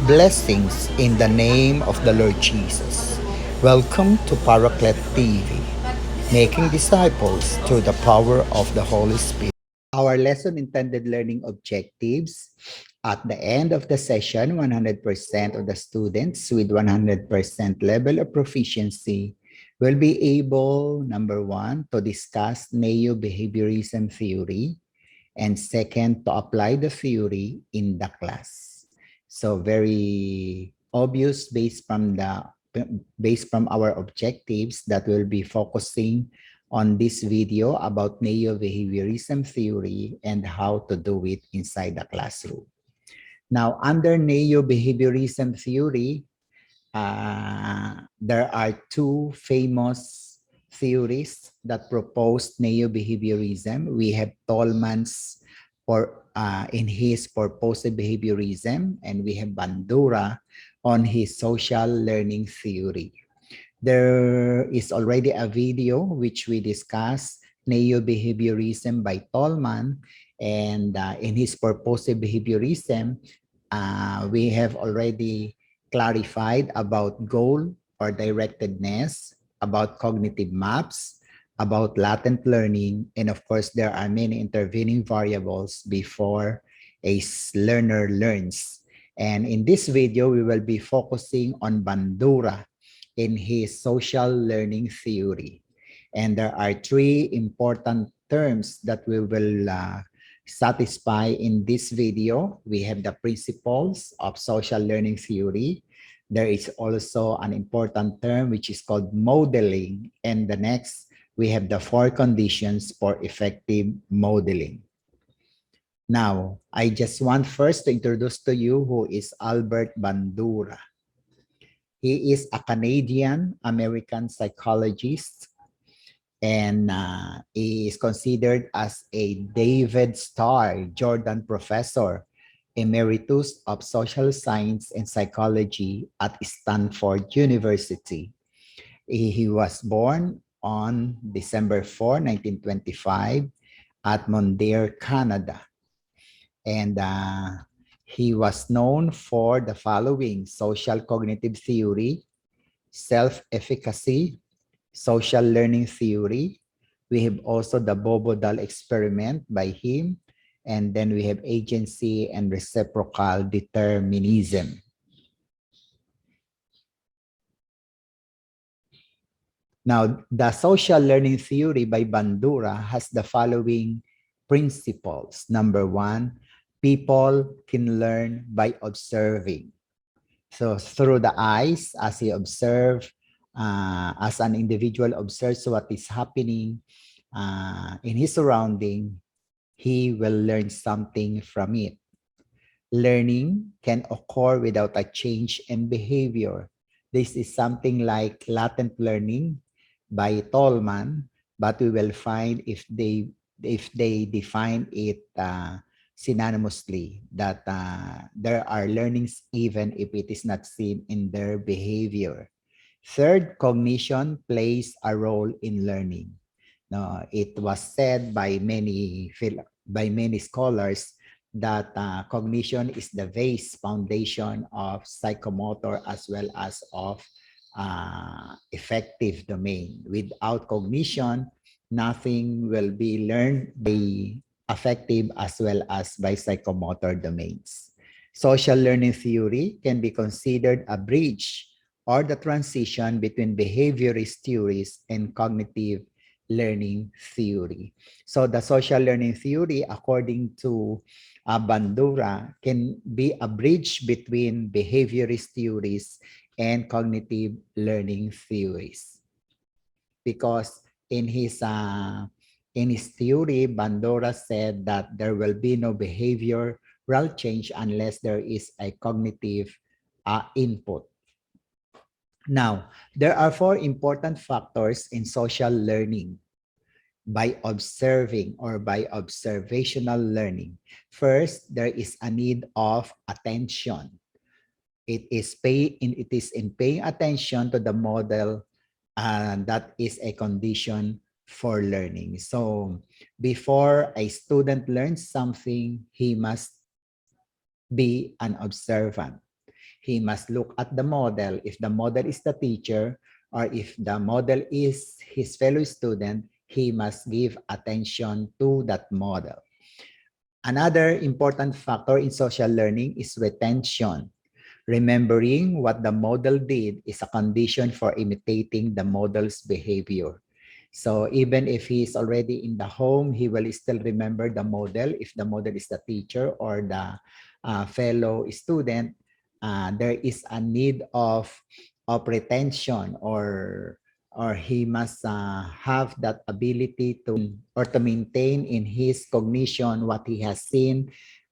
Blessings in the name of the Lord Jesus. Welcome to Paraclet TV, making disciples through the power of the Holy Spirit. Our lesson intended learning objectives. At the end of the session, 100% of the students with 100% level of proficiency will be able, number one, to discuss neo-behaviorism theory, and second, to apply the theory in the class. So very obvious based from our objectives that we'll be focusing on this video about neo-behaviorism theory and how to do it inside the classroom. Now, under neo-behaviorism theory, there are two famous theories that proposed neo-behaviorism. We have Tolman's in his purposive behaviorism, and we have Bandura on his social learning theory. There is already a video which we discussed neo-behaviorism by Tolman, and in his purposive behaviorism, we have already clarified about goal or directedness, about cognitive maps, about latent learning, and of course, there are many intervening variables before a learner learns. And in this video, we will be focusing on Bandura in his social learning theory. And there are three important terms that we will satisfy in this video. We have the principles of social learning theory. There is also an important term which is called modeling. And the next, we have the four conditions for effective modeling. Now, I just want first to introduce to you who is Albert Bandura. He is a Canadian-American psychologist, and he is considered as a David Starr Jordan Professor Emeritus of Social Science and Psychology at Stanford University. He was born on December 4, 1925 at Mondaire, Canada. And he was known for the following: social cognitive theory, self-efficacy, social learning theory. We have also the Bobo-Dahl experiment by him. And then we have agency and reciprocal determinism. Now, the social learning theory by Bandura has the following principles. Number one, people can learn by observing. So through the eyes, as he observes, as an individual observes what is happening in his surrounding, he will learn something from it. Learning can occur without a change in behavior. This is something like latent learning by Tolman, but we will find if they define it synonymously, that there are learnings even if it is not seen in their behavior. Third, cognition plays a role in learning. Now, it was said by many scholars that cognition is the base foundation of psychomotor as well as of effective domain. Without cognition, nothing will be learned by affective as well as by psychomotor domains. Social learning theory can be considered a bridge or the transition between behaviorist theories and cognitive learning theory. So the social learning theory, according to Bandura, can be a bridge between behaviorist theories and cognitive learning theories. Because in his theory, Bandura said that there will be no behavioral change unless there is a cognitive input. Now, there are four important factors in social learning by observing or by observational learning. First, there is a need of attention. It is in paying attention to the model, and that is a condition for learning. So before a student learns something, he must be an observant. he must look at the model. If the model is the teacher, or if the model is his fellow student, he must give attention to that model. Another important factor in social learning is retention. Remembering what the model did is a condition for imitating the model's behavior. So even if he is already in the home, he will still remember the model. If the model is the teacher or the fellow student, there is a need of retention, or he must have that ability to, or to maintain in his cognition what he has seen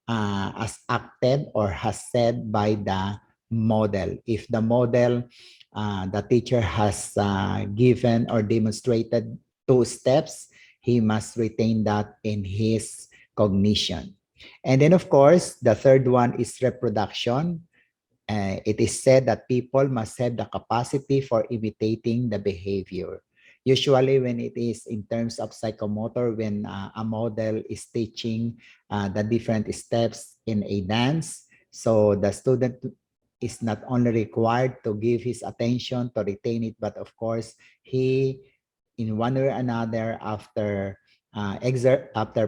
as acted or has said by the model. If the model, the teacher has given or demonstrated 2 steps, he must retain that in his cognition. And then, of course, the third one is reproduction. It is said that people must have the capacity for imitating the behavior. Usually when it is in terms of psychomotor, when a model is teaching the different steps in a dance, so the student is not only required to give his attention to retain it, but of course, he, in one or another, after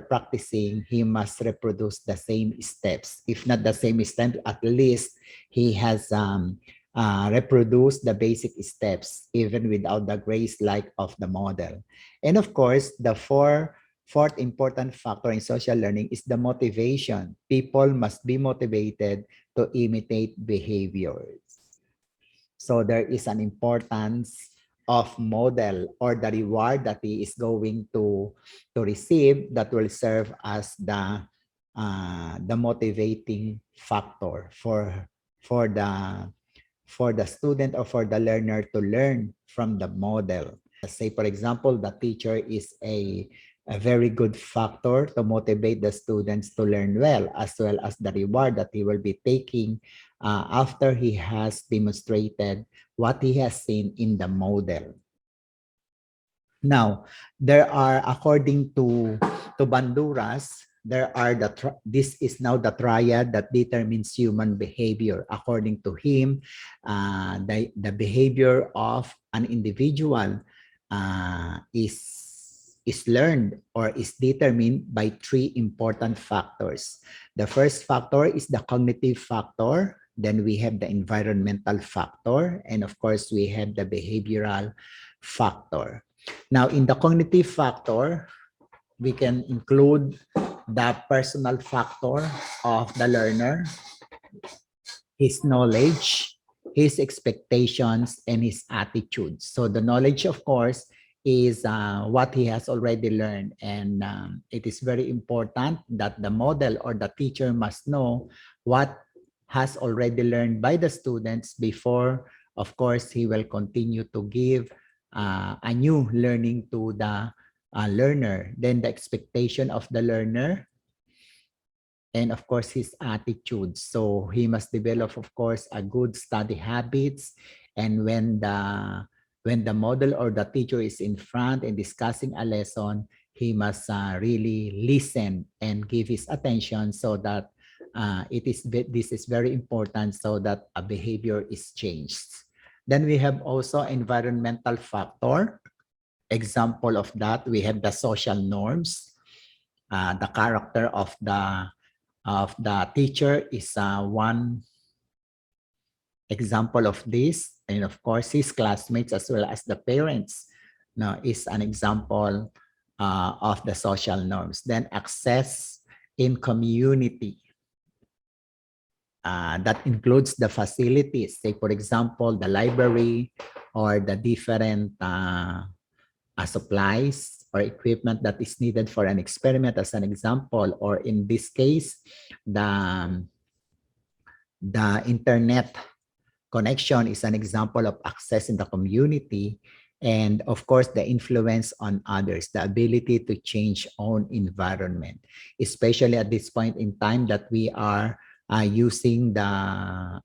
practicing, he must reproduce the same steps. If not the same steps, at least he has reproduced the basic steps, even without the grace like of the model. And of course, the fourth important factor in social learning is the motivation. People must be motivated to imitate behaviors. So there is an importance of model, or the reward that he is going to receive, that will serve as the motivating factor for the student or for the learner to learn from the model. Say, for example, the teacher is a very good factor to motivate the students to learn well as the reward that he will be taking after he has demonstrated what he has seen in the model. Now, there are, according to Banduras, there are this is now the triad that determines human behavior. According to him, the behavior of an individual is learned or is determined by 3 important factors. The first factor is the cognitive factor. Then we have the environmental factor. And of course, we have the behavioral factor. Now, in the cognitive factor, we can include the personal factor of the learner, his knowledge, his expectations, and his attitudes. So the knowledge, of course, is what he has already learned. And it is very important that the model or the teacher must know what has already learned by the students before, of course, he will continue to give a new learning to the learner. Then the expectation of the learner, and of course his attitude. So he must develop, of course, a good study habits. And when the model or the teacher is in front and discussing a lesson, he must really listen and give his attention, so that this is very important, so that a behavior is changed. Then we have also environmental factor. Example of that, we have the social norms. The character of the teacher is one example of this. And of course, his classmates as well as the parents now is an example of the social norms. Then access in community. That includes the facilities. Say, for example, the library or the different supplies or equipment that is needed for an experiment, as an example. Or in this case, the internet connection is an example of access in the community. And of course, the influence on others, the ability to change own environment, especially at this point in time that we are using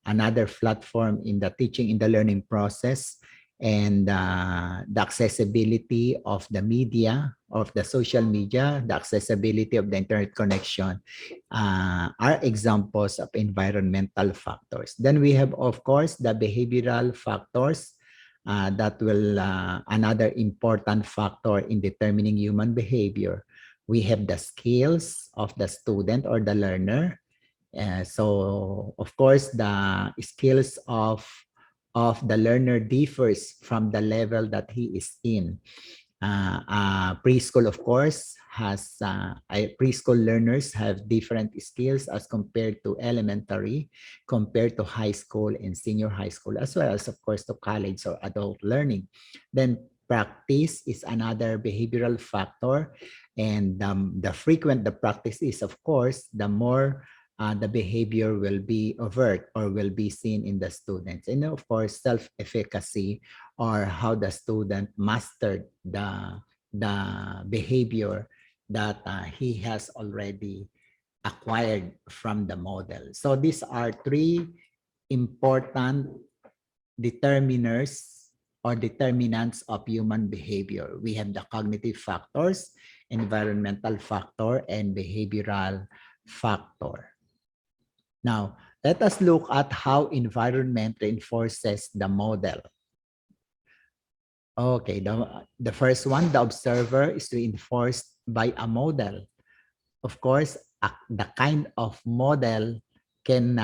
another platform in the teaching, in the learning process, and the accessibility of the media of the social media, the accessibility of the internet connection are examples of environmental factors. Then we have, of course, the behavioral factors that will another important factor in determining human behavior. We have the skills of the student or the learner. So, of course, the skills of the learner differs from the level that he is in. Preschool, of course, has preschool learners have different skills as compared to elementary, compared to high school and senior high school, as well as, of course, to college or adult learning. Then practice is another behavioral factor, and the frequent the practice is, of course, the more the behavior will be overt or will be seen in the students. And of course, self-efficacy, or how the student mastered the behavior that he has already acquired from the model. So these are three important determiners or determinants of human behavior. We have the cognitive factors, environmental factor, and behavioral factor. Now, let us look at how environment reinforces the model. Okay, the first one, the observer is reinforced by a model. Of course, the kind of model can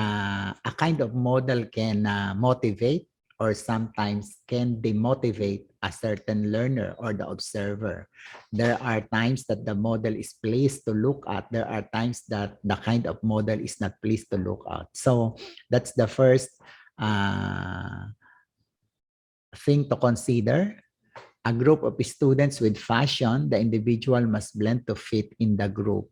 motivate or sometimes can demotivate a certain learner or the observer. There are times that the model is pleased to look at. There are times that the kind of model is not pleased to look at. So that's the first thing to consider. A group of students with fashion, the individual must blend to fit in the group.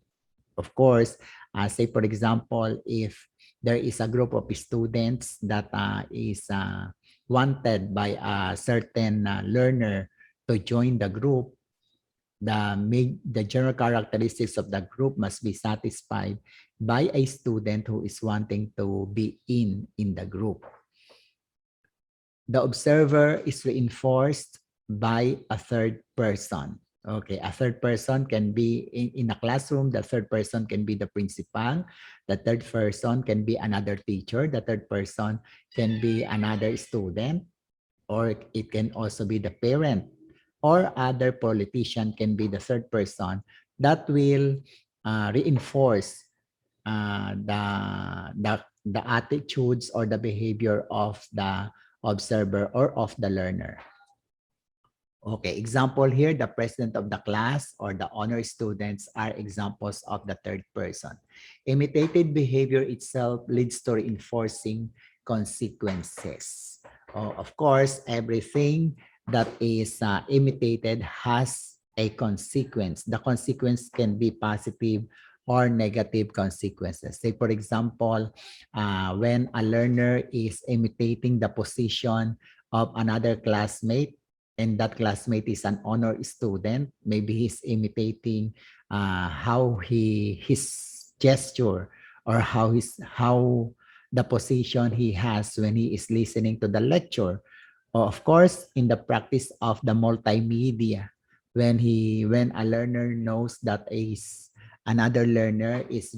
Of course, say for example, if there is a group of students that is wanted by a certain learner to join the group, the general characteristics of the group must be satisfied by a student who is wanting to be in the group. The observer is reinforced by a third person. Okay, a third person can be in a classroom. The third person can be the principal. The third person can be another teacher. The third person can be another student, or it can also be the parent, or other politician can be the third person that will reinforce the attitudes or the behavior of the observer or of the learner. Okay, example here, the president of the class or the honor students are examples of the third person. Imitated behavior itself leads to reinforcing consequences. Of course, everything that is imitated has a consequence. The consequence can be positive or negative consequences. Say, for example, when a learner is imitating the position of another classmate, and that classmate is an honor student, maybe he's imitating how his gesture or how the position he has when he is listening to the lecture. Of course, in the practice of the multimedia, when a learner knows that another learner is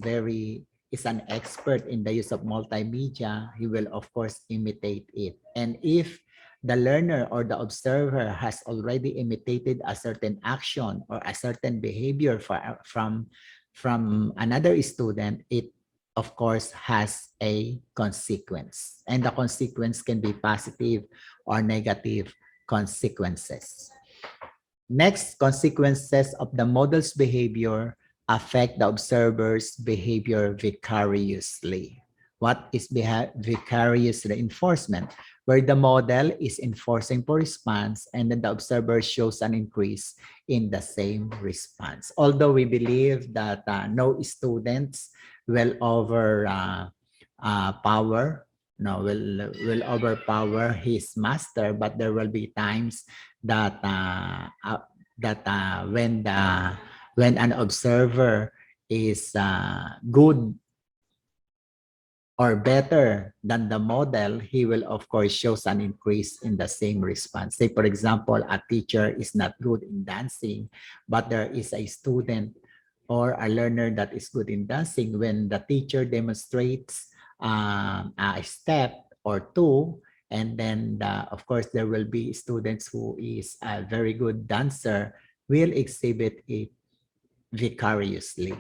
an expert in the use of multimedia, he will of course imitate it. And if the learner or the observer has already imitated a certain action or a certain behavior from another student, it of course has a consequence, and the consequence can be positive or negative consequences. Next, consequences of the model's behavior affect the observer's behavior vicariously. What is vicarious reinforcement? Where the model is enforcing for response and then the observer shows an increase in the same response. Although we believe that no students will will overpower his master, but there will be times that when an observer is good or better than the model, he will of course shows an increase in the same response. Say for example, a teacher is not good in dancing, but there is a student or a learner that is good in dancing. When the teacher demonstrates a step or two, and then of course there will be students who is a very good dancer will exhibit it vicariously,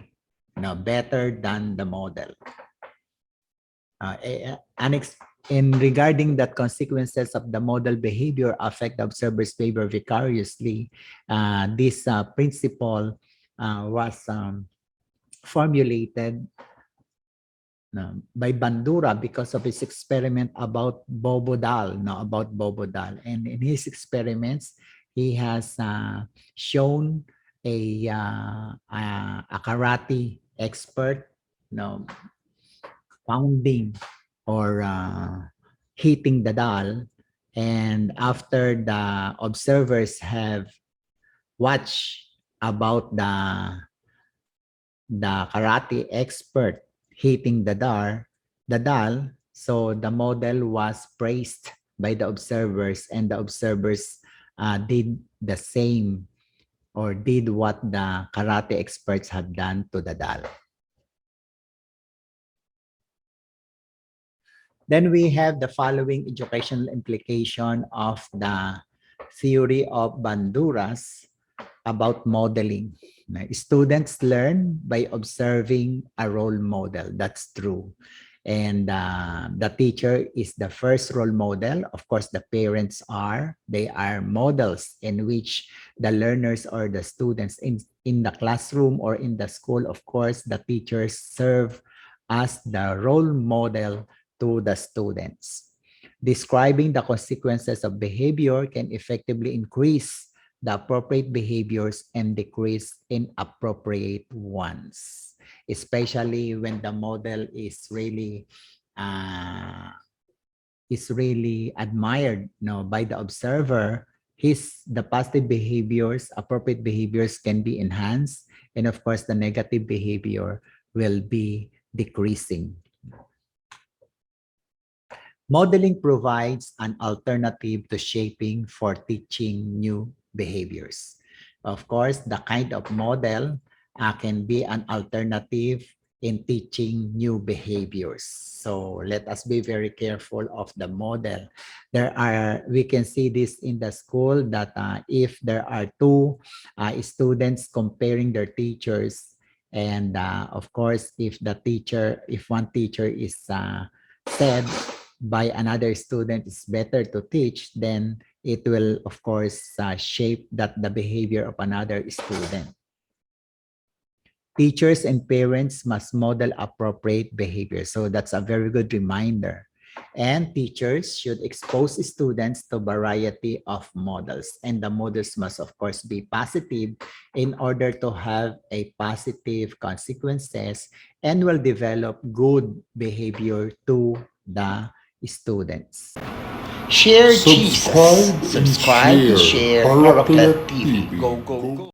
better than the model. In regarding that consequences of the model behavior affect the observer's behavior vicariously, this principle was formulated by Bandura because of his experiment about Bobodal, And in his experiments, he has shown a karate expert, pounding or hitting the doll. And after the observers have watched about the karate expert hitting the doll, so the model was praised by the observers, and the observers did the same or did what the karate experts had done to the doll. Then we have the following educational implication of the theory of Bandura's about modeling. Students learn by observing a role model. That's true. And the teacher is the first role model. Of course, the parents they are models in which the learners or the students in the classroom or in the school, of course, the teachers serve as the role model to the students. Describing the consequences of behavior can effectively increase the appropriate behaviors and decrease inappropriate ones, especially when the model is really admired by the observer. The positive behaviors, appropriate behaviors can be enhanced, and of course the negative behavior will be decreasing. Modeling provides an alternative to shaping for teaching new behaviors. Of course, the kind of model can be an alternative in teaching new behaviors. So let us be very careful of the model. We can see this in the school that if there are two students comparing their teachers, and of course, if one teacher is said by another student is better to teach, then it will, of course, shape the behavior of another student. Teachers and parents must model appropriate behavior. So that's a very good reminder. And teachers should expose students to a variety of models. And the models must, of course, be positive in order to have a positive consequences and will develop good behavior to the students. Share Jesus. Subscribe and share Paraclet TV. Go, go, go.